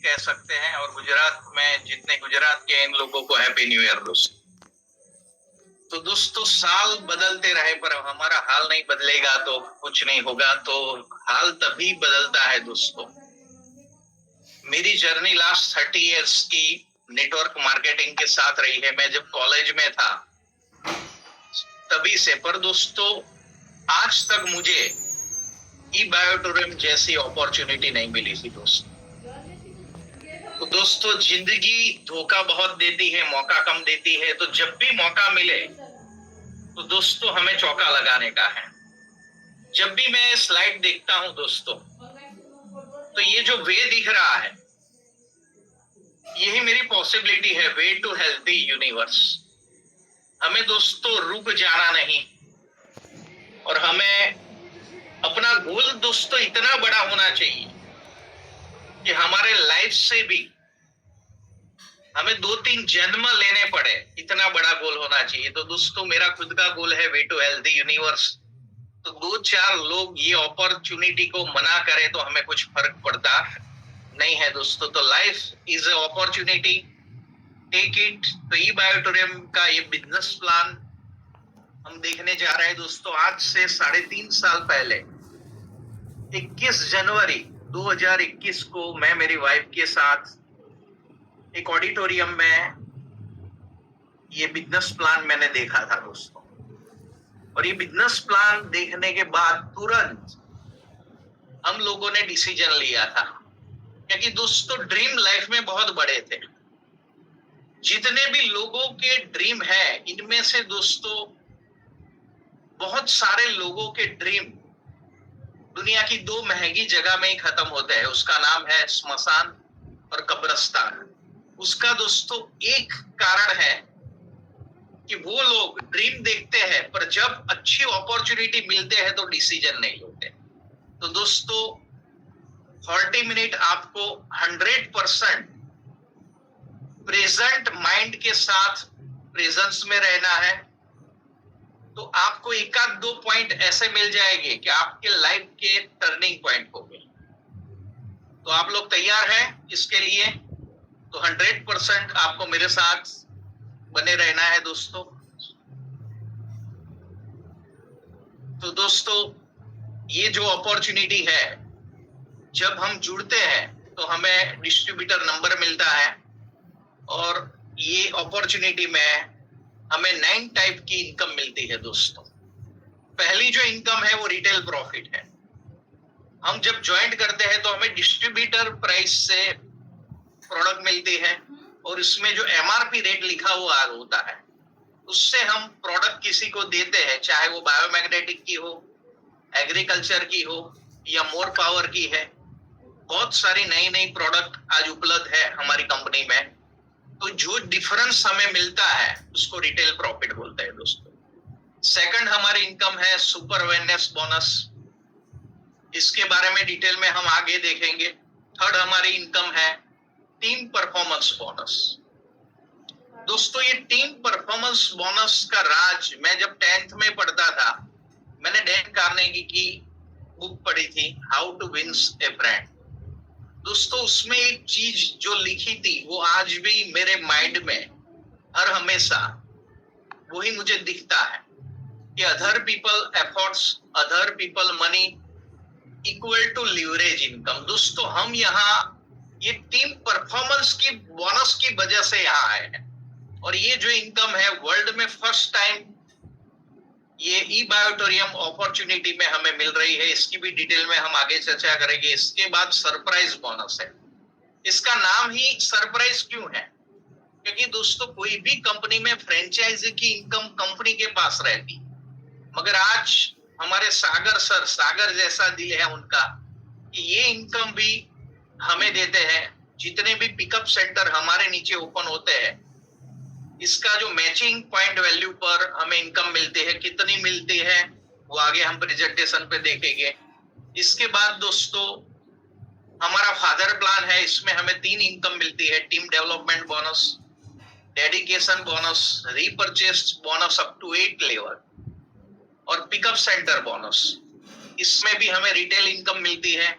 कह सकते हैं, और गुजरात में जितने गुजरात के इन लोगों को हैप्पी न्यू ईयर दोस्तों। तो दोस्तों साल बदलते रहे पर हमारा हाल नहीं बदलेगा तो कुछ नहीं होगा। तो हाल तभी बदलता है दोस्तों। मेरी जर्नी लास्ट 30 इयर्स की नेटवर्क मार्केटिंग के साथ रही है। मैं जब कॉलेज में था तभी से, पर दोस्तों आज तक मुझे ई बायोटूरिज्म जैसी अपॉर्चुनिटी नहीं मिली थी दोस्तों। तो दोस्तों जिंदगी धोखा बहुत देती है, मौका कम देती है। तो जब भी मौका मिले तो दोस्तों हमें चौका लगाने का है। जब भी मैं स्लाइड देखता हूं दोस्तों, तो ये जो वे दिख रहा है यही मेरी पॉसिबिलिटी है, वे टू हेल्थी यूनिवर्स। हमें दोस्तों रुक जाना नहीं, और हमें अपना गोल दोस्तों इतना बड़ा होना चाहिए कि हमारे लाइफ से भी हमें 2-3 जन्म लेने पड़े, इतना बड़ा गोल होना चाहिए। तो दोस्तों मेरा खुद का गोल है वे टू हेल्थी यूनिवर्स। तो 2-4 लोग ये अपॉर्चुनिटी को मना करें तो हमें कुछ फर्क पड़ता नहीं है दोस्तों। तो life is a opportunity, take it. तो ई बायोटूरिज्म का ये बिजनेस प्लान हम देखने जा रहे हैं दोस्तों। आज से 3.5 साल पहले 21 जनवरी 2021 को मैं मेरी वाइफ के साथ एक ऑडिटोरियम में ये बिजनेस प्लान मैंने देखा था दोस्तों। और ये बिजनेस प्लान देखने के बाद तुरंत हम लोगों ने डिसीजन लिया था, क्योंकि दोस्तों ड्रीम लाइफ में बहुत बड़े थे। जितने भी लोगों के ड्रीम है इनमें से दोस्तों बहुत सारे लोगों के ड्रीम दुनिया की 2 महंगी जगह में ही खत्म होते हैं। उसका नाम है स्मशान और कब्रिस्तान। उसका दोस्तों एक कारण है कि वो लोग ड्रीम देखते हैं पर जब अच्छी अपॉर्चुनिटी मिलते हैं तो डिसीजन नहीं लेते। तो दोस्तों 40 मिनट आपको 100% प्रेजेंट माइंड के साथ प्रेजेंस में रहना है। तो आपको 1-2 पॉइंट ऐसे मिल जाएंगे कि आपके लाइफ के टर्निंग पॉइंट होंगे। तो आप लोग तैयार हैं इसके लिए? तो 100% आपको मेरे साथ बने रहना है दोस्तों। तो दोस्तों ये जो अपॉर्चुनिटी है, जब हम जुड़ते हैं तो हमें डिस्ट्रीब्यूटर नंबर मिलता है, और ये अपॉर्चुनिटी में हमें 9 टाइप की इनकम मिलती है दोस्तों। पहली जो इनकम है वो रिटेल प्रॉफिट है। हम जब ज्वाइन करते हैं तो हमें डिस्ट्रीब्यूटर प्राइस से प्रोडक्ट मिलती है, और इसमें जो एमआरपी रेट लिखा हुआ होता है उससे हम प्रोडक्ट किसी को देते हैं, चाहे वो बायोमैग्नेटिक की हो, एग्रीकल्चर की हो या मोर पावर की है। बहुत सारी नई प्रोडक्ट आज उपलब्ध है हमारी कंपनी में। तो जो डिफरेंस हमें मिलता है उसको रिटेल प्रॉफिट बोलते हैं दोस्तों। सेकंड हमारी इनकम है सुपर अवेयरनेस बोनस। इसके बारे में डिटेल में हम आगे देखेंगे। थर्ड हमारी इनकम है टीम परफॉर्मेंस बोनस। दोस्तों ये टीम परफॉर्मेंस बोनस का राज, मैं जब 10th में पढ़ता था मैंने डैन कार्नेगी की बुक पढ़ी थी, how to wins a friend. दोस्तों उसमें एक चीज जो लिखी थी वो आज भी मेरे माइंड में हर हमेशा वही मुझे दिखता है कि other people efforts, other people money equal to leverage income. दोस्तों हम यहाँ ये टीम परफॉर्मेंस की बोनस की वजह से यहाँ आए हैं, और ये जो इनकम है वर्ल्ड में फर्स्ट टाइम ये ई बायोटूरिज्म अपॉर्चुनिटी में हमें मिल रही है। इसकी भी डिटेल में हम आगे चर्चा करेंगे। इसके बाद सरप्राइज बोनस है। इसका नाम ही सरप्राइज क्यों है? क्योंकि दोस्तों कोई भी कंपनी में फ्रेंचाइजी की इनकम कंपनी के पास रहती, मगर आज हमारे सागर सर, सागर जैसा दिल है उनका, कि ये इनकम भी हमें देते हैं। जितने भी पिकअप सेंटर हमारे नीचे ओपन होते हैं इसका जो मैचिंग पॉइंट वैल्यू पर हमें इनकम मिलती है। कितनी मिलती है वो आगे हम प्रेजेंटेशन पे देखेंगे। इसके बाद दोस्तों हमारा फादर प्लान है, इसमें हमें 3 इनकम मिलती है। Team development bonus, dedication bonus, repurchase bonus up to 8 level, और पिकअप सेंटर बोनस। इसमें भी हमें रिटेल इनकम मिलती है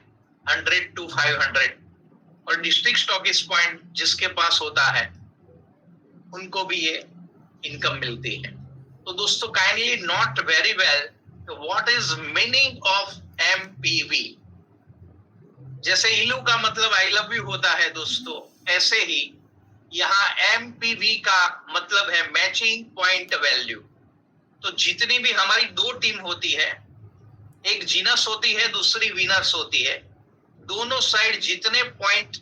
100 to 500। और डिस्ट्रिक्ट स्टॉकिस्ट पॉइंट जिसके पास होता है उनको भी ये इनकम मिलती है। तो दोस्तों kindly note very well what is meaning of MPV. जैसे इलू का मतलब आई लव यू होता है दोस्तों, ऐसे ही यहाँ एमपीवी का मतलब है मैचिंग पॉइंट वैल्यू। तो जितनी भी हमारी दो टीम होती है, एक जीनस होती है दूसरी विनर्स होती है, दोनों साइड जितने पॉइंट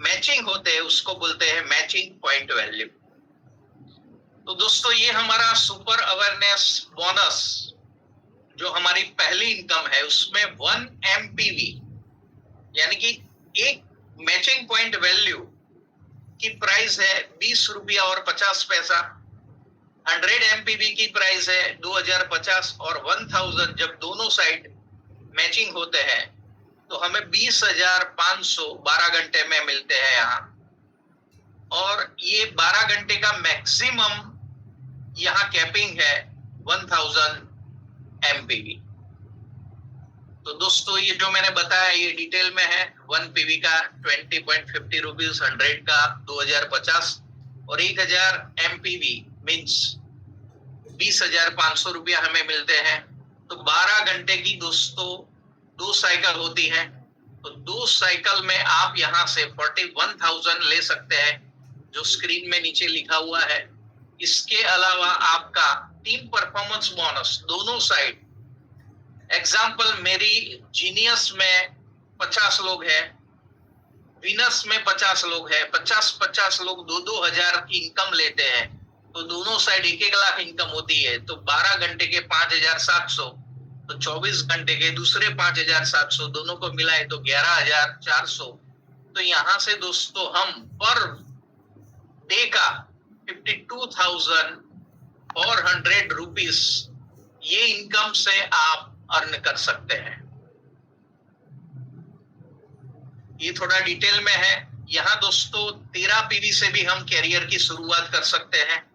मैचिंग होते हैं उसको बोलते हैं मैचिंग पॉइंट वैल्यू। तो दोस्तों ये हमारा सुपर अवेयरनेस बोनस जो हमारी पहली इनकम है उसमें 1 एमपीवी यानी कि एक मैचिंग पॉइंट वैल्यू की प्राइस है 20 रुपया और 50 पैसा। 100 एमपीवी की प्राइस है 2050 और 1000 जब दोनों साइड मैचिंग होते हैं तो हमें 20,500 12 घंटे में मिलते हैं यहाँ। और ये 12 घंटे का मैक्सिमम यहाँ कैपिंग है 1000 एमपीवी। तो दोस्तों ये जो मैंने बताया ये डिटेल में है। 1 पीवी का 20.50 रुपीज, 100 का 2050 और 1000 एमपीवी मीन्स 20,500 रुपया हमें मिलते हैं। तो 12 घंटे की दोस्तों 2 साइकिल होती है, तो 2 साइकिल में आप यहाँ से 41,000 ले सकते हैं जो स्क्रीन में नीचे लिखा हुआ है। इसके अलावा आपका टीम परफॉर्मेंस बोनस दोनों साइड, एग्जाम्पल मेरी जीनियस में 50 लोग हैं, विनस में 50 लोग हैं, 50 लोग 2,000 की इनकम लेते हैं, तो दोनों साइड 1 लाख इनकम होती है। तो 12 घंटे के 5,700, तो 24 घंटे के दूसरे 5,700, दोनों को मिलाए तो 11,400। तो यहाँ से दोस्तों हम पर डे का 52,400 रुपीज ये इनकम से आप अर्न कर सकते हैं। ये थोड़ा डिटेल में है। यहाँ दोस्तों 13 पीवी से भी हम कैरियर की शुरुआत कर सकते हैं।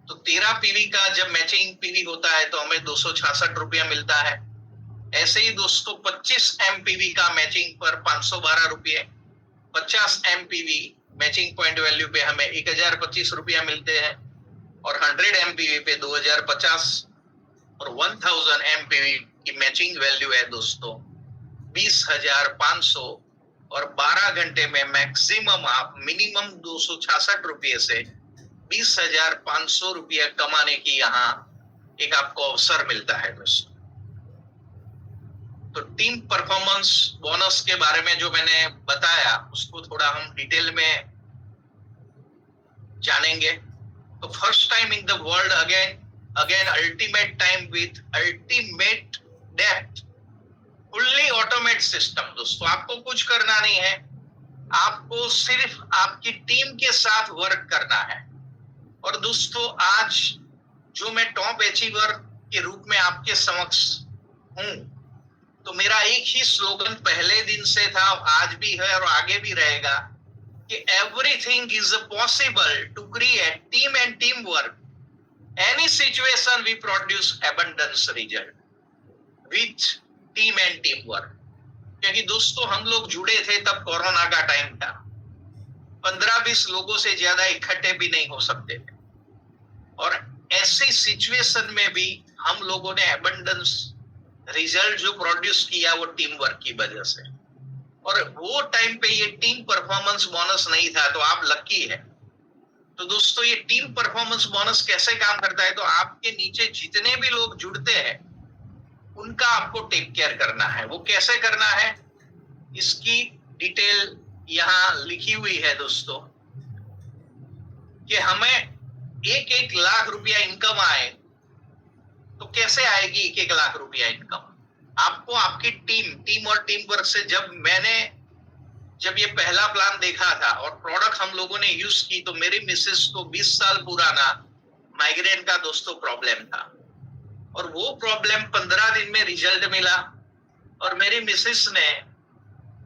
तो 13 पीवी का जब मैचिंग पीवी होता है तो हमें 266 रुपया मिलता है। ऐसे ही दोस्तों 25 एमपीवी का मैचिंग पर 512 रुपये, 50 एमपीवी मैचिंग पॉइंट वैल्यू पे हमें 1025 रुपया मिलते हैं और 100 एमपीवी पे 2050 और 1000 एमपीवी की मैचिंग वैल्यू है दोस्तों 20,500 और 12 घंटे में मैक्सिमम आप मिनिमम 266 रुपये से 20,500 रुपया कमाने की यहाँ एक आपको अवसर मिलता है दोस्तों। तो टीम परफॉर्मेंस बोनस के बारे में जो मैंने बताया उसको थोड़ा हम डिटेल में जानेंगे। तो first time in the world again ultimate time with ultimate depth fully automate system. दोस्तों आपको कुछ करना नहीं है, आपको सिर्फ आपकी टीम के साथ वर्क करना है। और दोस्तों आज जो मैं टॉप अचीवर के रूप में आपके समक्ष हूं, तो मेरा एक ही स्लोगन पहले दिन से था, आज भी है और आगे भी रहेगा कि everything is possible to create team and team work. Any situation we produce abundance result with team and team work. क्योंकि दोस्तों हम लोग जुड़े थे तब कोरोना का टाइम था, 15-20 लोगों से ज्यादा इकट्ठे भी नहीं हो सकते थे और ऐसी सिचुएशन में भी हम लोगों ने एबंडेंस रिजल्ट जो प्रोड्यूस किया वो टीम वर्क की वजह से। और वो टाइम पे ये टीम परफॉर्मेंस बोनस नहीं था, तो आप लकी है। तो दोस्तों ये टीम परफॉर्मेंस बोनस कैसे काम करता है, तो आपके नीचे जितने भी लोग जुड़ते हैं उनका आपको टेक केयर करना है। वो कैसे करना है इसकी डिटेल यहाँ लिखी हुई है दोस्तों, कि हमें 1-1 लाख रुपया इनकम आए तो कैसे आएगी 1-1 लाख रुपया इनकम। आपको आपकी टीम और टीम वर्क से, जब ये पहला प्लान देखा था और प्रोडक्ट हम लोगों ने यूज की, तो मेरी मिसेस को 20 साल पुराना माइग्रेन का दोस्तों प्रॉब्लम था और वो प्रॉब्लम 15 दिन में रिजल्ट मिला। और मेरी मिसेस ने,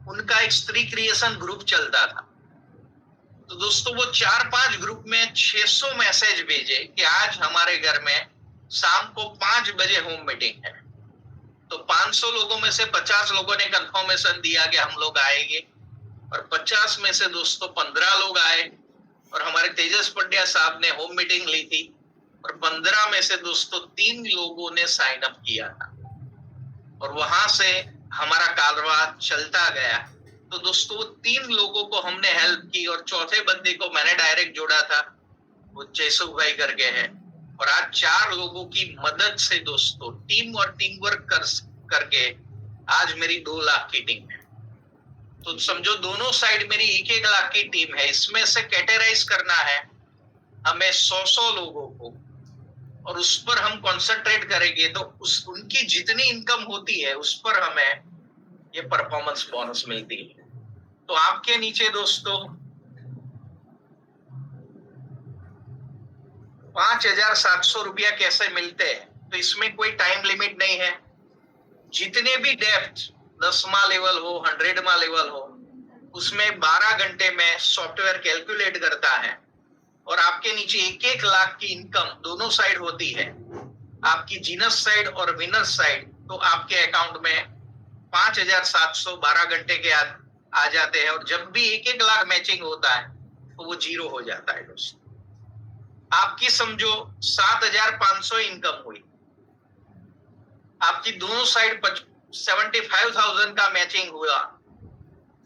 उनका एक स्त्री क्रिएशन ग्रुप चलता था, तो दोस्तों वो 4-5 ग्रुप में 600 मैसेज भेजे कि आज हमारे घर में शाम को 5 बजे होम मीटिंग है। तो 500 लोगों में से 50 लोगों ने कंफर्मेशन दिया कि हम लोग आएंगे और 50 में से दोस्तों 15 लोग आए और हमारे तेजस पंड्या साहब ने होम मीटिंग ली थी और 15 में से दोस्तों 3 लोगों ने साइन अप किया था और वहां से हमारा कारोबार चलता गया। तो दोस्तों 3 लोगों को हमने हेल्प की और चौथे बंदे को मैंने डायरेक्ट जोड़ा था, वो जयसुख भाई करके है। और आज 4 लोगों की मदद से दोस्तों टीम और टीम वर्क करके आज मेरी 2 लाख की टीम है। तो समझो दोनों साइड मेरी 1-1 लाख की टीम है। इसमें से कैटेगराइज करना है हमें 100 लोगों को और उस पर हम कंसंट्रेट करेंगे तो उनकी जितनी इनकम होती है उस पर हमें ये परफॉर्मेंस बोनस मिलती है। तो आपके नीचे दोस्तों 5,700 रुपया कैसे मिलते हैं, तो इसमें कोई टाइम लिमिट नहीं है। जितने भी डेप्थ 10वां लेवल हो 100वां लेवल हो उसमें 12 घंटे में सॉफ्टवेयर कैलकुलेट करता है और आपके नीचे 1-1 लाख की इनकम दोनों साइड होती है, आपकी जीनस साइड और विनर्स साइड। तो आपके अकाउंट में 5,700 12 घंटे के आ जाते हैं और जब भी 1-1 लाख मैचिंग होता है तो वो 0 हो जाता है दोस्तों। आपकी समझो 7,500 इनकम हुई, आपकी दोनों साइड 75,000 का मैचिंग हुआ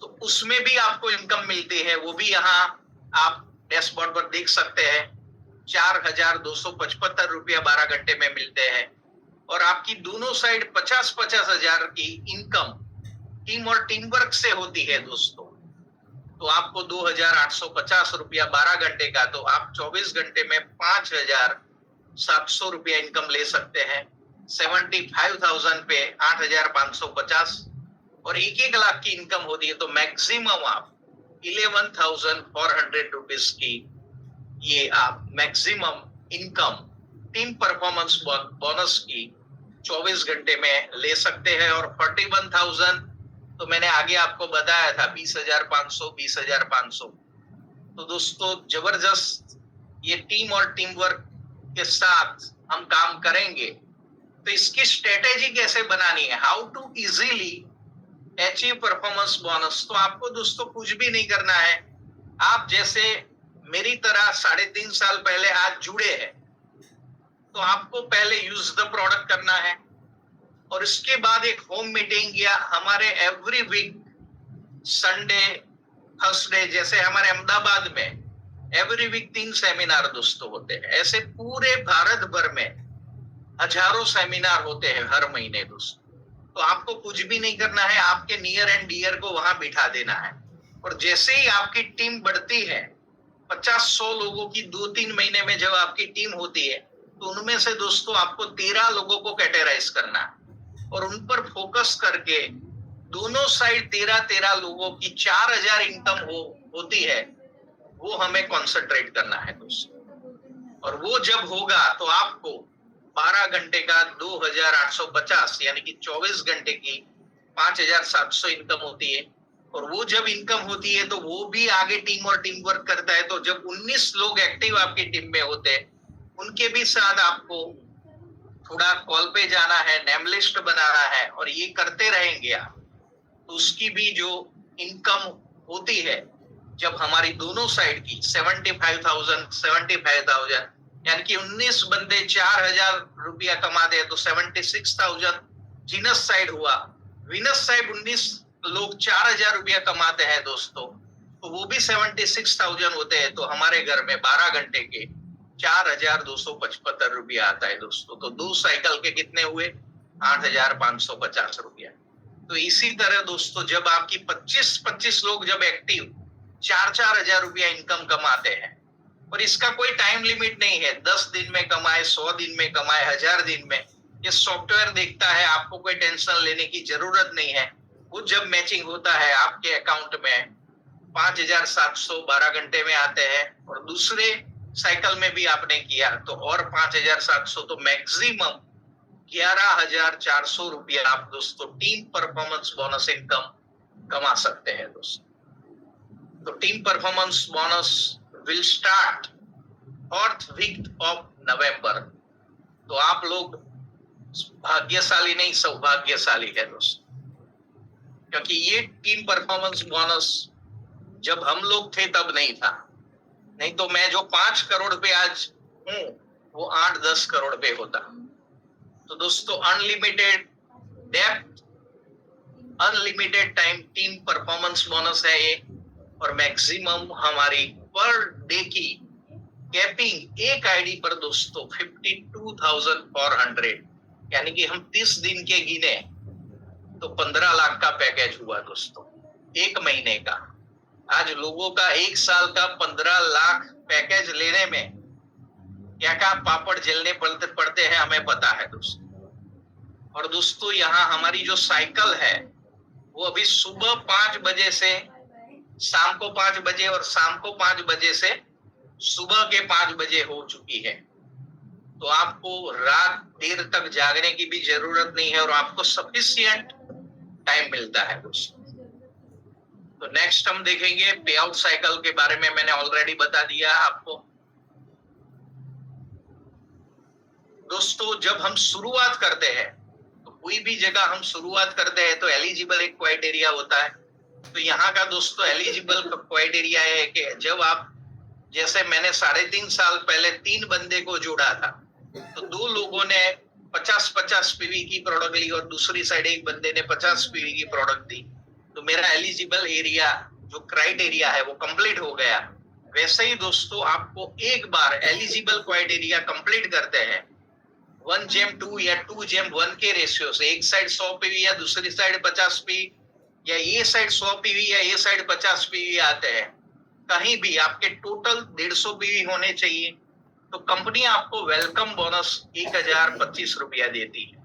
तो उसमें भी आपको इनकम मिलती है। वो भी यहाँ आप डैशबोर्ड पर देख सकते हैं, 4,275 रुपया 12 घंटे में मिलते हैं और आपकी दोनों साइड 50-50 हजार की इनकम टीम और टीम वर्क से होती है दोस्तों। तो आपको 2,850 रुपया 12 घंटे का, तो आप 24 घंटे में 5,700 रुपया इनकम ले सकते हैं। 75,000 पे 8,550 और 1-1 लाख की इनकम होती है तो मैक्सिमम आप 11,400 रुपीज की ये आप maximum income team performance bonus की 24 घंटे में ले सकते हैं। और 41,000 तो मैंने आगे आपको बताया था 20,500। तो दोस्तों जबरदस्त ये टीम और टीम वर्क के साथ हम काम करेंगे। तो इसकी स्ट्रेटेजी कैसे बनानी है, how to easily achieve performance bonus. तो आपको दोस्तों कुछ भी नहीं करना है, आप जैसे मेरी तरह 3.5 साल पहले आज जुड़े हैं तो आपको पहले यूज द प्रोडक्ट करना है और इसके बाद एक होम मीटिंग या हमारे एवरी वीक संडे थर्सडे जैसे हमारे अहमदाबाद में एवरी वीक 3 सेमिनार दोस्तों होते हैं। ऐसे पूरे भारत भर में हजारों सेमिनार होते हैं हर महीने दोस्तों। तो आपको कुछ भी नहीं करना है, आपके नियर एंड डियर को वहां बिठा देना है और जैसे ही आपकी टीम बढ़ती है 50-100 लोगों की 2-3 महीने में जब आपकी टीम होती है तो उनमें से दोस्तों आपको 13 लोगों को कैटेगराइज करना है और उन पर फोकस करके दोनों साइड 13 लोगों की 4,000 इनकम होती है, वो हमें कॉन्सेंट्रेट करना है दोस्तों। और वो जब होगा तो आपको 12 घंटे का 2,850 यानी कि 24 घंटे की 5,700 इनकम होती है और वो जब इनकम होती है तो वो भी आगे टीम और टीम वर्क करता है। तो जब 19 लोग एक्टिव आपकी टीम में होते हैं उनके भी साथ आपको थोड़ा कॉल पे जाना है, नेम लिस्ट बनाना है और ये करते रहेंगे आप तो उसकी भी जो इनकम होती है जब हमारी दोनों साइड की 75,000 यानी कि 19 बंदे 4,000 रुपया कमाते हैं तो 76,000 जीनस साइड हुआ। विनस साइड 19 लोग 4,000 रुपया कमाते हैं दोस्तों तो वो भी 76,000 होते हैं। तो हमारे घर में 12 घंटे के 4,275 रुपया आता है दोस्तों। तो 2 साइकिल के कितने हुए 8,550 रुपया। तो इसी तरह दोस्तों जब आपकी 25 लोग जब एक्टिव 4-4 हजार रुपया इनकम कमाते हैं और इसका कोई टाइम लिमिट नहीं है, 10 दिन में कमाए, 100 दिन में कमाए, 1000 दिन में, ये सॉफ्टवेयर देखता है, आपको कोई टेंशन लेने की जरूरत नहीं है। वो जब मैचिंग होता है आपके अकाउंट में 5,700 12 घंटे में आते हैं और दूसरे साइकिल में भी आपने किया तो और 5,700 तो मैक्सिमम 11,400 रुपया आप दोस्तों टीम परफॉर्मेंस बोनस इनकम कमा सकते हैं दोस्तों। तो team performance bonus will start 4th week of November. तो आप लोग भाग्यशाली नहीं सौभाग्यशाली है दोस्तों, क्योंकि ये टीम परफॉर्मेंस बोनस जब हम लोग थे तब नहीं था, नहीं तो मैं जो 5 करोड़ पे आज हूं वो 8-10 करोड़ पे होता। तो दोस्तों unlimited depth, unlimited time team performance bonus है ये, और मैक्सिमम हमारी पर डे की कैपिंग एक आईडी पर दोस्तों 52,400, यानी कि हम 30 दिन के गिने तो 15 लाख का पैकेज हुआ दोस्तों एक महीने का। आज लोगों का एक साल का 15 लाख पैकेज लेने में क्या क्या पापड़ झेलने पड़ते हैं हमें पता है दोस्तों। और दोस्तों यहाँ हमारी जो साइकिल है वो अभी सुबह 5 बजे से शाम को 5 बजे और शाम को 5 बजे से सुबह के 5 बजे हो चुकी है। तो आपको रात देर तक जागने की भी जरूरत नहीं है और आपको सफिशिएंट टाइम मिलता है दोस्तों। तो नेक्स्ट हम देखेंगे पे आउट साइकिल के बारे में, मैंने ऑलरेडी बता दिया आपको। दोस्तों जब हम शुरुआत करते हैं तो कोई भी जगह हम शुरुआत करते हैं तो एलिजिबल एक क्राइटेरिया होता है। तो यहाँ का दोस्तों एलिजिबल क्राइटेरिया है कि जब आप, जैसे मैंने 3.5 साल पहले 3 बंदे को जोड़ा था, तो 2 लोगों ने 50-50 पीवी की प्रोडक्ट ली और दूसरी साइड एक बंदे ने 50 पीवी की प्रोडक्ट दी, तो मेरा एलिजिबल एरिया जो क्राइटेरिया है वो कंप्लीट हो गया। वैसे ही दोस्तों आपको एक बार एलिजिबल क्राइटेरिया कंप्लीट करते हैं 1:2 या 2:1 के रेशियो से, एक साइड 100 पीवी या दूसरी साइड 50 पीवी, या ये साइड 100 पीवी या ये साइड 50 पीवी आते हैं, कहीं भी आपके टोटल 150 पीवी होने चाहिए, तो कंपनी आपको वेलकम बोनस 1025 रुपया देती है।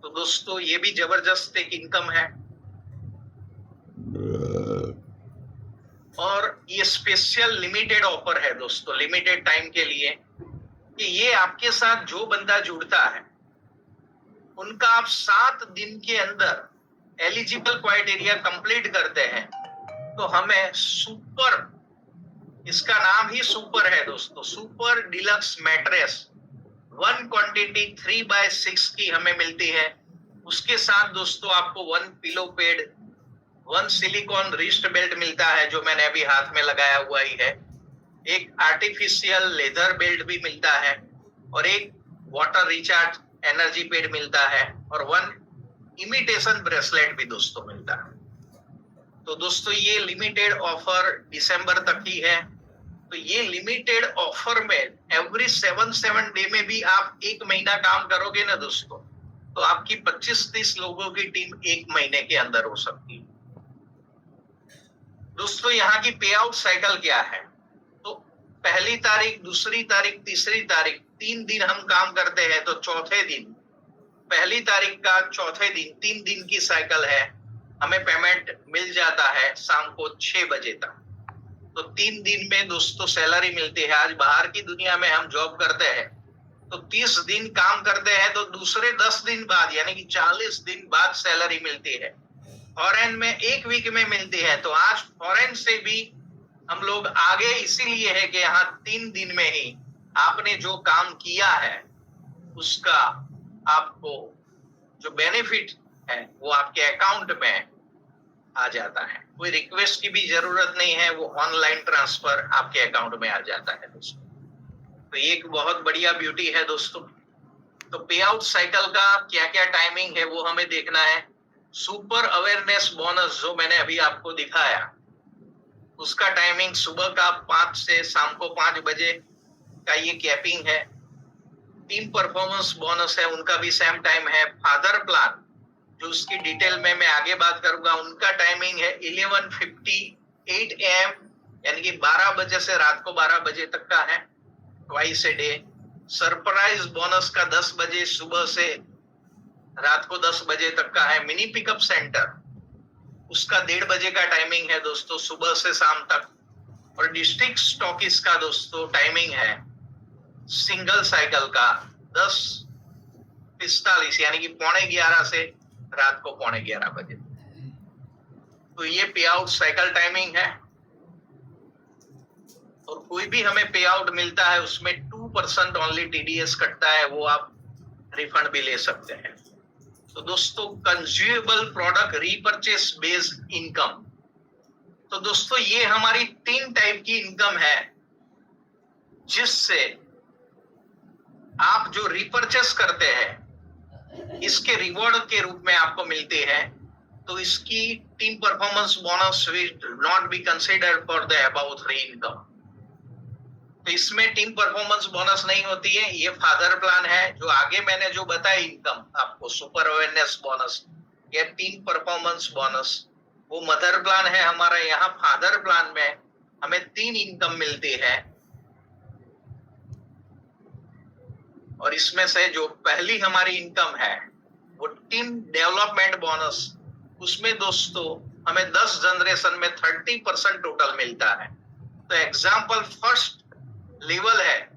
तो दोस्तों ये भी जबरदस्त एक इनकम है। और ये स्पेशल लिमिटेड ऑफर है दोस्तों, लिमिटेड टाइम के लिए, कि ये आपके साथ जो बंदा जुड़ता है उनका आप 7 दिन के अंदर एलिजिबल क्राइटेरिया कंप्लीट करते हैं तो हमें सुपर, इसका नाम ही सुपर है दोस्तों, सुपर डिलक्स मैट्रेस 1 क्वांटिटी 3/6 की हमें मिलती है। उसके साथ दोस्तों आपको 1 pillow pad, 1 silicon wrist belt मिलता है जो मैंने अभी हाथ में लगाया हुआ ही है, एक आर्टिफिशियल लेदर बेल्ट भी मिलता है और एक वाटर रिचार्ज एनर्जी पैड मिलता है और 1 इमिटेशन ब्रेसलेट भी दोस्तों मिलता है। तो दोस्तों ये लिमिटेड ऑफर दिसंबर तक ही है। तो ये लिमिटेड ऑफर में एवरी 7 डे में भी आप 1 महीना काम करोगे ना दोस्तों, तो आपकी 25-30 लोगों की टीम 1 महीने के अंदर हो सकती है। दोस्तों यहाँ की पे आउट साइकिल क्या है, तो पहली तारीख, दूसरी तारीख, तीसरी तारीख, 3 दिन हम काम करते हैं, तो चौथे दिन, पहली तारीख का चौथे दिन 3 दिन की साइकिल है, हमें पेमेंट मिल जाता है शाम को 6 बजे तक। तो 3 दिन में दोस्तों सैलरी मिलती है। आज बाहर की दुनिया में हम जॉब करते हैं तो 30 दिन काम करते हैं तो दूसरे 10 दिन बाद यानी कि 40 दिन बाद सैलरी मिलती है। फॉरेन में 1 वीक में मिलती है। तो आज फॉरेन से भी हम लोग आगे इसीलिए है कि यहाँ 3 दिन में ही आपने जो काम किया है उसका आपको जो बेनिफिट है वो आपके अकाउंट में आ जाता है। कोई रिक्वेस्ट की भी जरूरत नहीं है, वो ऑनलाइन ट्रांसफर आपके अकाउंट में आ जाता है दोस्तों। तो ये एक बहुत बढ़िया ब्यूटी है दोस्तों। तो पे आउट साइकिल का क्या क्या टाइमिंग है वो हमें देखना है। सुपर अवेयरनेस बोनस जो मैंने अभी आपको दिखाया उसका टाइमिंग सुबह का 5 से शाम को 5 बजे का ये कैपिंग है। टीम परफॉर्मेंस बोनस है, उनका भी सेम टाइम है। फादर प्लान जो उसकी डिटेल में मैं आगे बात करूंगा, उनका टाइमिंग है 11:58 AM यानी कि 12 बजे से रात को 12 बजे तक का है, twice a day. Surprise bonus का 10 बजे सुबह से रात को 10 बजे तक का है। मिनी पिकअप सेंटर उसका 1:30 बजे का टाइमिंग है दोस्तों, सुबह से शाम तक। और डिस्ट्रिक्ट स्टॉकिस्ट का दोस्तों टाइमिंग है सिंगल साइकिल का 10:45 यानी कि 11:45 से रात को 11:15 बजे। तो ये पे आउट साइकिल टाइमिंग है। और कोई भी हमें पे आउट मिलता है उसमें 2% ओनली टीडीएस कटता है, वो आप रिफंड भी ले सकते हैं। तो दोस्तों कंज्यूमेबल प्रोडक्ट रीपरचेस बेस्ड इनकम, तो दोस्तों ये हमारी 3 टाइप की इनकम है जिससे आप जो रिपर्चेस करते हैं इसके रिवॉर्ड के रूप में आपको मिलते हैं। तो इसकी team performance bonus will not be considered for the about 3 income. तो इसमें टीम परफॉर्मेंस बोनस नहीं होती है, ये फादर प्लान है। जो आगे मैंने जो बताया इनकम आपको, सुपर अवेयरनेस बोनस या टीम परफॉर्मेंस बोनस, वो मदर प्लान है हमारा। यहाँ फादर प्लान में हमें 3 इनकम मिलती है और इसमें से जो पहली हमारी इनकम है वो टीम डेवलपमेंट बोनस, उसमें दोस्तों हमें 10 जनरेशन में 30% टोटल मिलता है। तो एग्जाम्पल फर्स्ट लेवल है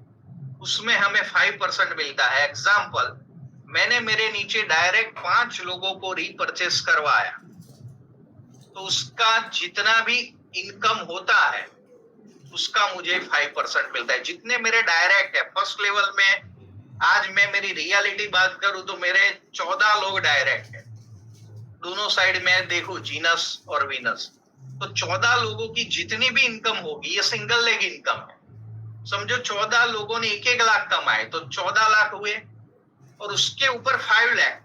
उसमें हमें 5% मिलता है। एग्जाम्पल मैंने मेरे नीचे डायरेक्ट 5 लोगों को रीपरचेस करवाया तो उसका जितना भी इनकम होता है उसका मुझे 5% मिलता है। जितने मेरे डायरेक्ट है फर्स्ट लेवल में, आज मैं मेरी रियलिटी बात करूं तो मेरे 14 लोग डायरेक्ट है, दोनों साइड में देखो जीनस और वीनस। तो 14 लोगों की जितनी भी इनकम होगी ये सिंगल लेग इनकम है। समझो 14 लोगों ने 1-1 लाख कमाए तो 14 लाख हुए और उसके ऊपर 5 लाख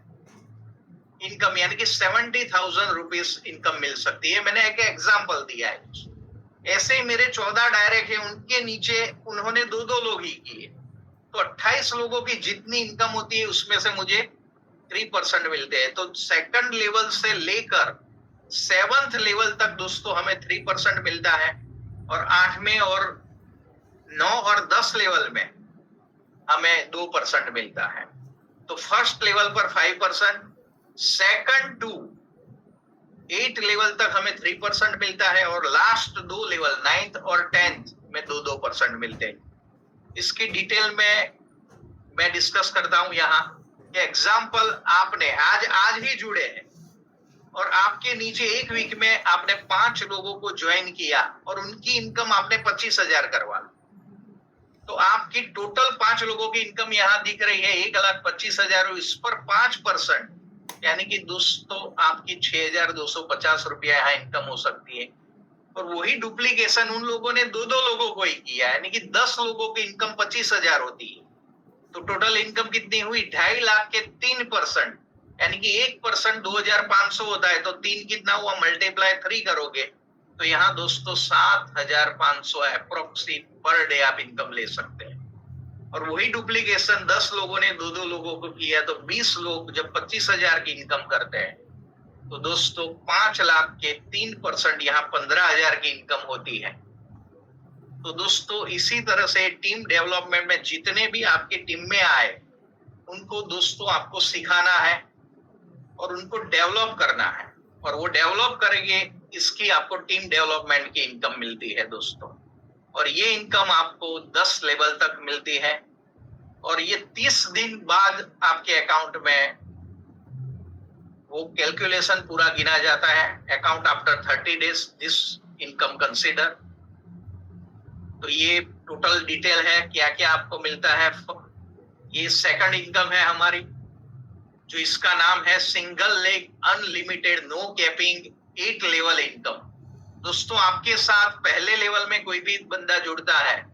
इनकम यानी कि 70,000 रुपीज इनकम मिल सकती है। मैंने एक एग्जांपल दिया है। ऐसे ही मेरे 14 डायरेक्ट है, उनके नीचे उन्होंने 2-2 लोग ही किए तो 28 लोगों की जितनी इनकम होती है उसमें से मुझे 3% मिलते हैं। तो सेकंड लेवल से लेकर 7th लेवल तक दोस्तों हमें 3% मिलता है और 8वें और 9 और 10 लेवल में हमें 2% मिलता है। तो फर्स्ट लेवल पर 5%, सेकंड टू 8 लेवल तक हमें 3% मिलता है और लास्ट 2 लेवल 9th और 10th में 2-2% मिलते हैं। इसकी डिटेल में मैं डिस्कस करता हूं यहाँ। एग्जाम्पल आपने आज ही जुड़े हैं और आपके नीचे 1 वीक में आपने 5 लोगों को ज्वाइन किया और उनकी इनकम आपने 25,000 करवा, तो आपकी टोटल 5 लोगों की इनकम यहाँ दिख रही है 1,25,000। इस पर 5% यानी कि दोस्तों आपकी 6,250 रुपया यहाँ इनकम हो सकती है। और वही डुप्लीकेशन उन लोगों ने 2-2 लोगों को ही किया यानी कि 10 लोगों की इनकम 25,000 होती है। तो टोटल इनकम कितनी हुई? 2.5 लाख के 3% यानी कि 1% 2,500 होता है तो 3 कितना हुआ? मल्टीप्लाई 3 करोगे तो यहाँ दोस्तों 7,500 अप्रोक्सीमेट पर डे आप इनकम ले सकते हैं। और वही डुप्लीकेशन 10 लोगों ने 2-2 लोगों को किया तो 20 लोग जब 25,000 की इनकम करते हैं तो दोस्तों 5 लाख के 3% यहाँ 15,000 की इनकम होती है। तो दोस्तों इसी तरह से टीम डेवलपमेंट में जितने भी आपकी टीम में आए उनको दोस्तों आपको सिखाना है और उनको डेवलप करना है और वो डेवलप करेंगे, इसकी आपको टीम डेवलपमेंट की इनकम मिलती है दोस्तों। और ये इनकम आपको 10 लेवल तक मिलती है और ये 30 दिन बाद आपके अकाउंट में वो कैलकुलेशन पूरा गिना जाता है। Account after 30 days this income consider. तो ये टोटल डिटेल है क्या क्या आपको मिलता है। ये सेकंड इनकम है हमारी जो इसका नाम है single leg unlimited no capping 8 level income. दोस्तों आपके साथ पहले लेवल में कोई भी बंदा जुड़ता है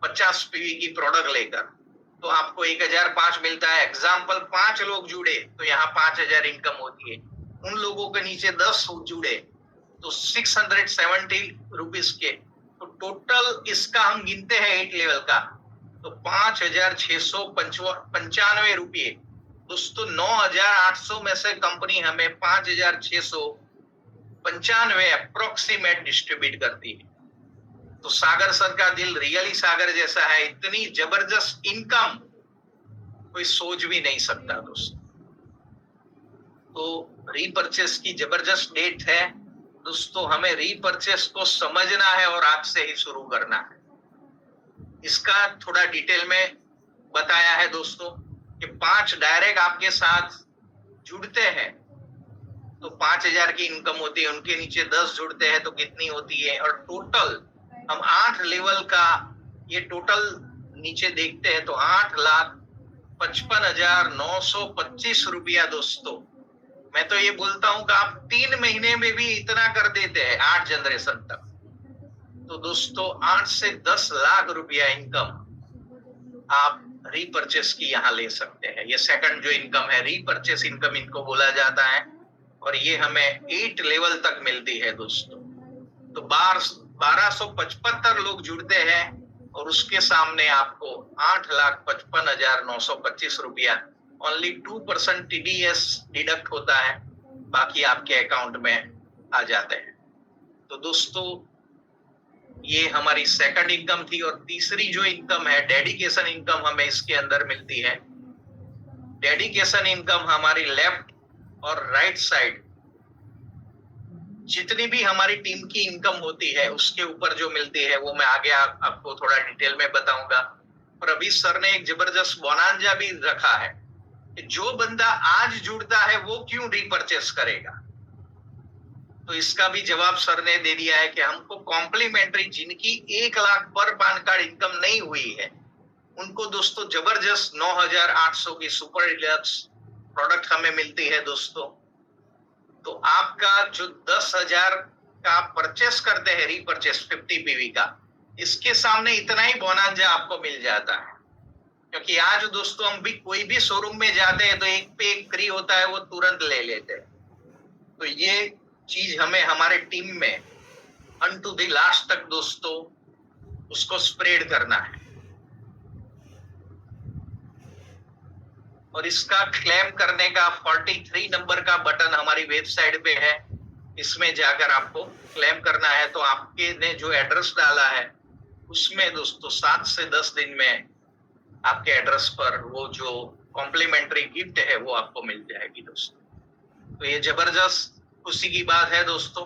50 पीवी की प्रोडक्ट लेकर तो आपको 1,005 मिलता है। एग्जाम्पल 5 लोग जुड़े तो यहाँ 5,000 इनकम होती है। उन लोगों के नीचे 10 जूड़े तो 670 रुपीज के। तो टोटल इसका हम गिनते हैं 8 लेवल का तो 5,695 रुपये। दोस्तों 9,800 में से कंपनी हमें 5,695 अप्रोक्सीमेट डिस्ट्रीब्यूट करती है। तो सागर सर का दिल रियली सागर जैसा है, इतनी जबरदस्त इनकम कोई सोच भी नहीं सकता दोस्तों। तो रीपरचेस की जबरदस्त डेट है दोस्तों, हमें रीपरचेस को समझना है और आज से ही शुरू करना है। इसका थोड़ा डिटेल में बताया है दोस्तों कि 5 डायरेक्ट आपके साथ जुड़ते हैं तो 5,000 की इनकम होती है, उनके नीचे 10 जुड़ते हैं तो कितनी होती है। और टोटल हम 8 लेवल का ये टोटल नीचे देखते हैं तो 8,55,925 रुपया दोस्तों मैं तो ये बोलता हूं कि आप 3 महीने में भी इतना कर देते हैं 8 जनरेशन तक, तो दोस्तों 8 से 10 लाख रुपया इनकम आप रीपर्चेस की यहाँ ले सकते हैं। ये सेकंड जो इनकम है, रीपर्चेस इनकम इनको बोला जाता है, और ये हमें 8 लेवल तक मिलती है दोस्तों। तो 1275 लोग जुड़ते हैं और उसके सामने आपको 8,55,925 रुपया, ओनली 2% TDS डिडक्ट होता है, बाकी आपके अकाउंट में आ जाते हैं। तो दोस्तों ये हमारी सेकंड इनकम थी। और तीसरी जो इनकम है, डेडिकेशन इनकम, हमें इसके अंदर मिलती है। डेडिकेशन इनकम हमारी लेफ्ट और राइट साइड जितनी भी हमारी टीम की इनकम होती है उसके ऊपर जो मिलती है वो मैं आगे आपको थोड़ा डिटेल में बताऊंगा। और अभी सर ने एक जबरदस्त बोनांजा भी रखा है कि जो बंदा आज जुड़ता है वो क्यों रीपर्चेस करेगा। तो इसका भी जवाब सर ने दे दिया है कि हमको कॉम्प्लीमेंट्री, जिनकी 1 लाख पर पान कार्ड इनकम नहीं हुई है उनको दोस्तों जबरदस्त 9,800 की सुपर डिलक्स प्रोडक्ट हमें मिलती है दोस्तों। तो आपका जो 10,000 का परचेस करते हैं, रीपरचेस 50 PV का, इसके सामने इतना ही बोनांजा आपको मिल जाता है। क्योंकि आज दोस्तों हम भी कोई भी शोरूम में जाते हैं तो एक पे एक फ्री होता है, वो तुरंत ले लेते हैं। तो ये चीज हमें हमारे टीम में अन टू द लास्ट तक दोस्तों उसको स्प्रेड करना है। और इसका क्लेम करने का 43 नंबर का बटन हमारी वेबसाइट पे है, इसमें जाकर आपको क्लेम करना है। तो आपके ने जो एड्रेस डाला है उसमें दोस्तों 7 से 10 दिन में आपके एड्रेस पर वो जो कॉम्प्लीमेंट्री गिफ्ट है वो आपको मिल जाएगी दोस्तों। तो ये जबरदस्त खुशी की बात है दोस्तों।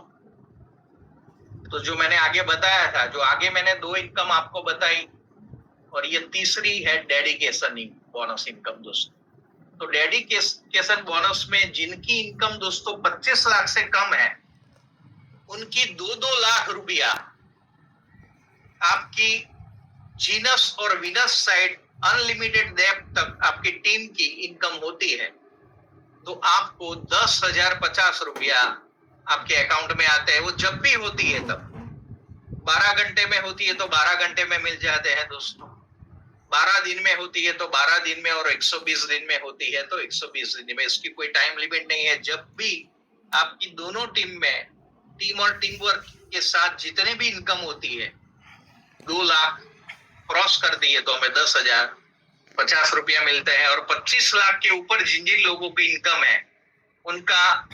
तो जो मैंने आगे बताया था, जो आगे मैंने 2 इनकम आपको बताई, और ये तीसरी है डेडिकेशन बोनस इनकम दोस्तों। तो डेडिकेशन बोनस में जिनकी इनकम दोस्तों 25 लाख से कम है उनकी 2-2 लाख रुपया आपकी जीनस और विनस साइड अनलिमिटेड डेप्थ तक आपकी टीम की इनकम होती है। तो आपको 10,050 रुपया आपके अकाउंट में आते हैं। वो जब भी होती है तब 12 घंटे में होती है तो 12 घंटे में मिल जाते हैं दोस्तों, 12 दिन में होती है तो 12 दिन में, और 120 दिन में होती है तो 120 दिन में। इसकी कोई टाइम लिमिट नहीं है। जब भी आपकी दोनों टीम में, टीम और टीम वर्क के साथ जितने भी इनकम होती है 2 लाख क्रॉस करती है तो हमें 10,050 रुपया मिलते हैं। और 25 लाख के ऊपर जिन जिन लोगों की इनकम है उनका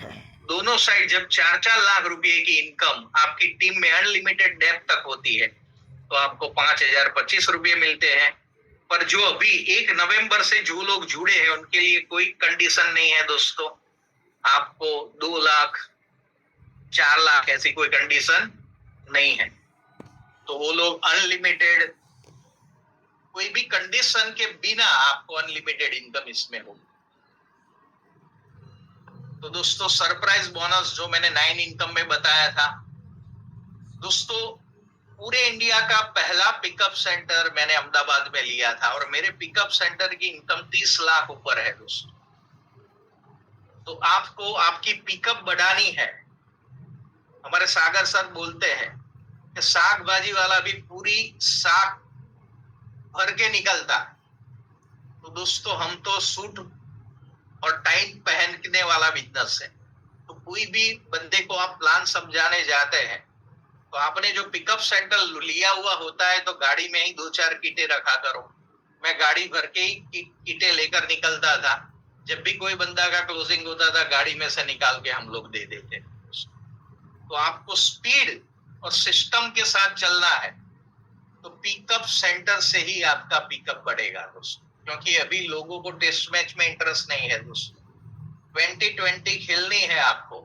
दोनों साइड जब 4-4 लाख रुपए की इनकम आपकी टीम में अनलिमिटेड डेप्थ तक होती है तो आपको 5,025 रुपये मिलते हैं। पर जो अभी 1 नवंबर से जो लोग जुड़े हैं उनके लिए कोई कंडीशन नहीं है दोस्तों, आपको 2 लाख 4 लाख ऐसी कोई कंडीशन नहीं है। तो वो लोग अनलिमिटेड, कोई भी कंडीशन के बिना आपको अनलिमिटेड इनकम इसमें होगी। तो दोस्तों सरप्राइज बोनस जो मैंने 9 इनकम में बताया था दोस्तों, पूरे इंडिया का पहला पिकअप सेंटर मैंने अहमदाबाद में लिया था और मेरे पिकअप सेंटर की इनकम 30 लाख ऊपर है दोस्तों। तो आपको आपकी पिकअप बढ़ानी है। हमारे सागर सर बोलते हैं कि साग भाजी वाला भी पूरी साग भर के निकलता है। तो दोस्तों हम तो सूट और टाई पहनने वाला बिजनेस है। तो कोई भी बंदे को आप प्लान समझाने जाते हैं तो आपने जो पिकअप सेंटर लिया हुआ होता है तो गाड़ी में ही 2-4 किटे रखा करो। मैं गाड़ी भर के ही किटे लेकर निकलता था। जब भी कोई बंदा का क्लोजिंग होता था गाड़ी में से निकाल के हम लोग दे देते। तो आपको स्पीड और सिस्टम के साथ चलना है तो पिकअप सेंटर से ही आपका पिकअप बढ़ेगा दोस्तों। क्योंकि अभी लोगों को टेस्ट मैच में इंटरेस्ट नहीं है दोस्तों, 2020 खेलनी है आपको।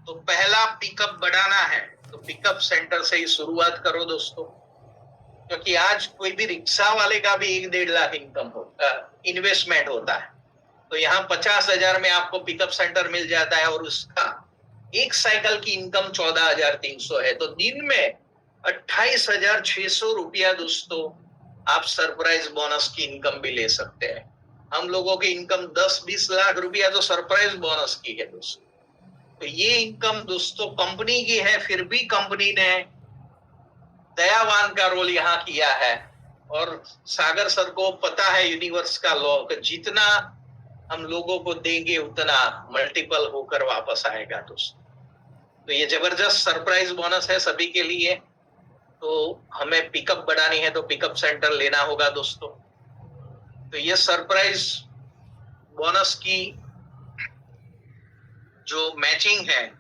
तो पहला पिकअप बढ़ाना है तो पिकअप सेंटर से ही शुरुआत करो दोस्तों। क्योंकि आज कोई भी रिक्शा वाले का भी 1-1.5 लाख इनकम होता, इन्वेस्टमेंट होता है। तो यहाँ 50,000 में आपको पिकअप सेंटर मिल जाता है और उसका एक साइकिल की इनकम 14,300 है। तो दिन में 28,600 रुपया दोस्तों आप सरप्राइज बोनस की इनकम भी ले सकते हैं। हम लोगों की इनकम 10-20 लाख रुपया तो सरप्राइज बोनस की है दोस्तों। तो ये इनकम दोस्तों कंपनी की है, फिर भी कंपनी ने दयावान का रोल यहाँ किया है। और सागर सर को पता है यूनिवर्स का लॉ कि जितना हम लोगों को देंगे उतना मल्टीपल होकर वापस आएगा दोस्तों। तो ये जबरदस्त सरप्राइज बोनस है सभी के लिए। तो हमें पिकअप बढ़ानी है तो पिकअप सेंटर लेना होगा दोस्तों। तो ये सरप्राइज बोनस की जो मैचिंग है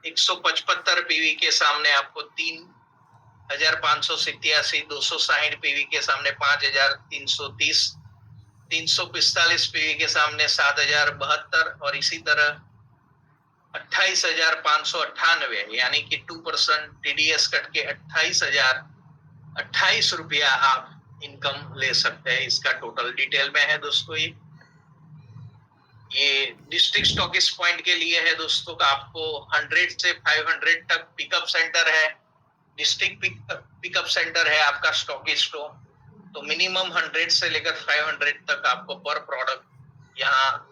175 पीवी के सामने आपको 3,587, 260 पीवी के सामने 5,330, 345 पीवी के सामने 7,072 और इसी तरह 28,598 यानी कि 2% टीडीएस कट के 28,028 रुपया आप इनकम ले सकते हैं। इसका टोटल डिटेल में है दोस्तों। ये डिस्ट्रिक्ट स्टॉकिस्ट पॉइंट के लिए है दोस्तों का। आपको 100 से 500 तक पिकअप सेंटर है, डिस्ट्रिक्ट पिकअप सेंटर है आपका स्टॉकिस्ट हो। तो मिनिमम 100 से लेकर 500 तक आपको पर प्रोडक्ट यहाँ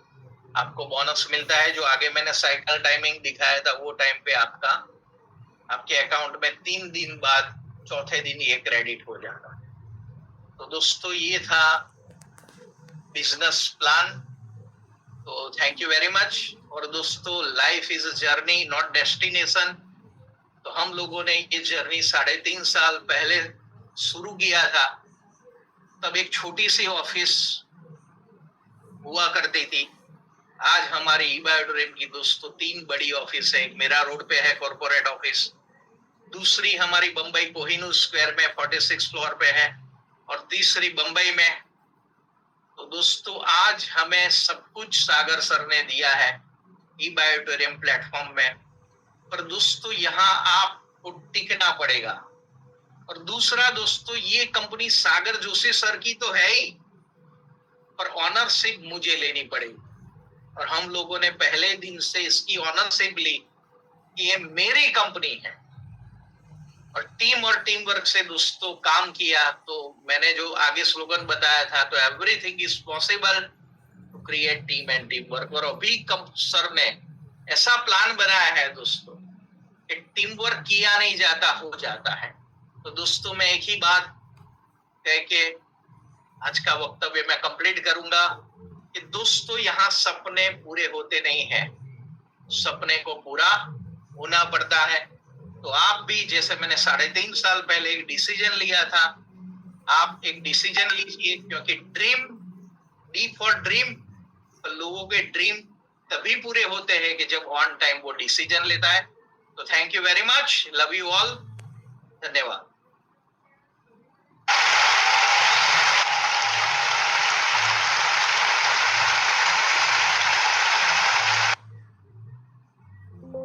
आपको बोनस मिलता है। जो आगे मैंने साइकिल टाइमिंग दिखाया था वो टाइम पे आपके अकाउंट में 3 दिन बाद चौथे दिन ये क्रेडिट हो जाता है। तो दोस्तों ये था बिजनेस प्लान। तो थैंक यू वेरी मच। और दोस्तों life is a journey not destination. तो हम लोगों ने ये जर्नी 3.5 साल पहले शुरू किया था। तब एक छोटी सी ऑफिस हुआ करती थी। आज हमारी ई-बायोड्रीम की दोस्तों 3 बड़ी ऑफिस है। एक मेरा रोड पे है कॉर्पोरेट ऑफिस, दूसरी हमारी बंबई कोहिनूर स्क्वायर में 46 फ्लोर पे है और तीसरी बंबई में। तो दोस्तों आज हमें सब कुछ सागर सर ने दिया है ई-बायोड्रीम प्लेटफॉर्म में। पर दोस्तों यहाँ आपको टिकना पड़ेगा। और दूसरा दोस्तों ये कंपनी सागर जोशी सर की तो है ही, पर ऑनरशिप मुझे लेनी पड़ेगी। और हम लोगों ने पहले दिन से इसकी ऑनरशिप ली कि ये मेरी कंपनी है। और टीम वर्क से दोस्तों काम किया। तो मैंने जो आगे स्लोगन बताया था, तो everything is possible to create team and team work. और अभी सर ने ऐसा प्लान बनाया है दोस्तों कि टीम वर्क किया नहीं जाता, हो जाता है। तो दोस्तों मैं एक ही बात कह के आज का वक्तव्य मैं कंप्लीट करूंगा कि दोस्तों यहाँ सपने पूरे होते नहीं हैं, सपने को पूरा होना पड़ता है। तो आप भी, जैसे मैंने 3.5 साल पहले एक डिसीजन लिया था, आप एक डिसीजन लीजिए। क्योंकि डी फॉर ड्रीम, तो लोगों के ड्रीम तभी पूरे होते हैं कि जब ऑन टाइम वो डिसीजन लेता है। तो thank you very much, love you all, धन्यवाद।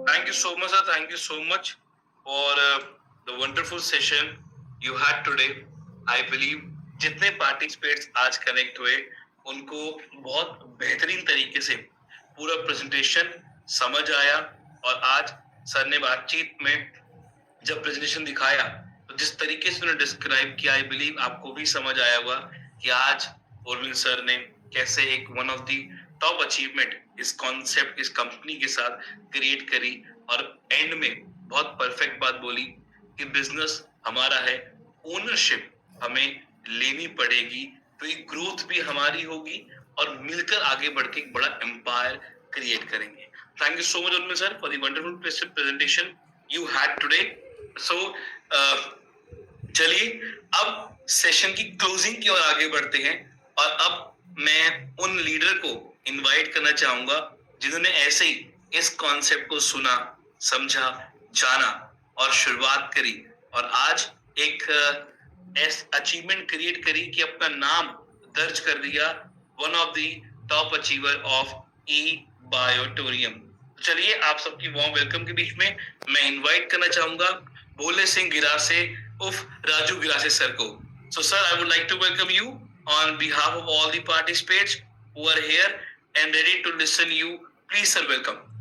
Thank you so much, sir. Thank you so much for the wonderful session you had today. I believe जितने पार्टिसिपेट्स आज कनेक्ट हुए उनको बहुत बेहतरीन तरीके से पूरा प्रेजेंटेशन समझ आया। और आज सर ने बातचीत में जब प्रेजेंटेशन दिखाया तो जिस तरीके से उन्होंने डिस्क्राइब किया, आई बिलीव आपको भी समझ आया होगा कि आज उर्मिल सर ने कैसे एक one of the top achievement इस कॉन्सेप्ट इस कंपनी के साथ क्रिएट करी। और एंड में बहुत परफेक्ट बात बोली कि बिजनेस हमारा है, ओनरशिप हमें लेनी पड़ेगी, तो ये ग्रोथ भी हमारी होगी और मिलकर आगे बढ़ के एक बड़ा एम्पायर क्रिएट करेंगे। Thank you so much Urmil sir for the wonderful presentation you had today. So चलिए अब सेशन की क्लोजिंग की ओर आगे बढ़ते हैं। और अब मैं उन लीडर को इनवाइट करना चाहूंगा जिन्होंने ऐसे ही इस कॉन्सेप्ट को सुना, समझा, जाना और शुरुआत करी और आज एक अचीवमेंट क्रिएट करी कि अपना नाम दर्ज कर दिया one of the top achiever of ई-बायोटोरियम। चलिए आप सबकी वार्म वेलकम के बीच में मैं इनवाइट करना चाहूंगा भोले सिंह गिरासे उफ राजू गिरासे सर को। So sir, I would like to welcome you on behalf of all the participants who are here and ready to listen you. Please sir, welcome.